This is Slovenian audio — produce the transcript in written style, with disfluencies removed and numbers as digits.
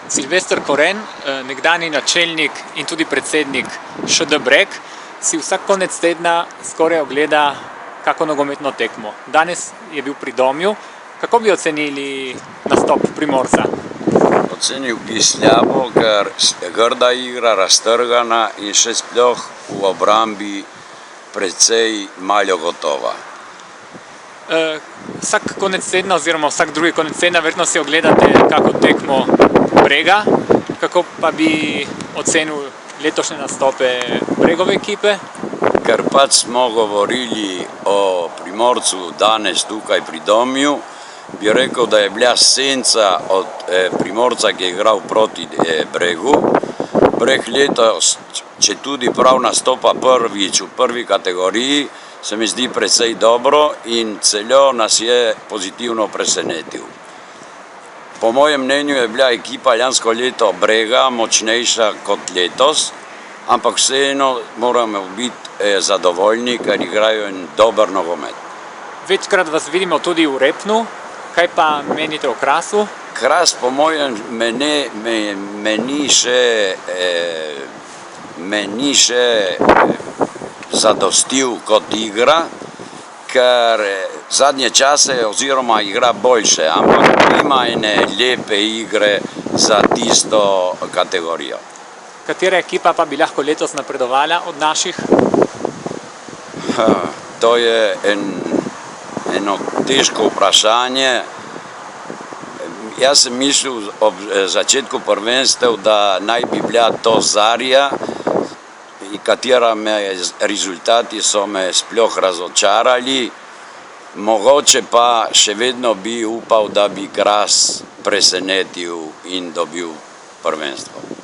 Silvester Koren, nekdanji načelnik in tudi predsednik ŠD Breg, si vsak konec tedna skoraj ogleda kako nogometno tekmo. Danes je bil pri Domju. Kako bi ocenili nastop Primorca? Ocenil bi slabo, ker grda igra, raztrgana in še sploh v obrambi precej malo gotova. Vsak konec tedna oziroma vsak drugi konec tedna verjetno si ogledate kako tekmo Brega. Kako pa bi ocenil letošnje nastope Bregove ekipe? Ker pač smo govorili o Primorcu danes tukaj pri Domju, bi rekel, da je bila senca od Primorca, ki je igral proti Bregu. Breg letos, če tudi prav nastopa prvič v prvi kategoriji, se mi zdi precej dobro in celo nas je pozitivno presenetil. Po mojem mnenju je bila ekipa lansko leto Brega močnejša kot letos, ampak vseeno moramo biti zadovoljni, ker igrajo en dober nogomet. Večkrat vas vidimo tudi v Repnu. Kaj pa menite o Krasu? Kras po mojem me ni še zadostil kot igra, ker zadnje čase oziroma igra boljše, ampak ima ene lepe igre za tisto kategorijo. Katera ekipa pa bi lahko letos napredovala od naših? To je eno težko vprašanje. Jaz sem mislil ob začetku prvenstev, da naj bi bila to Zarja, katera rezultati so me sploh razočarali. Mogoče pa še vedno bi upal, da bi Kras presenetil in dobil prvenstvo.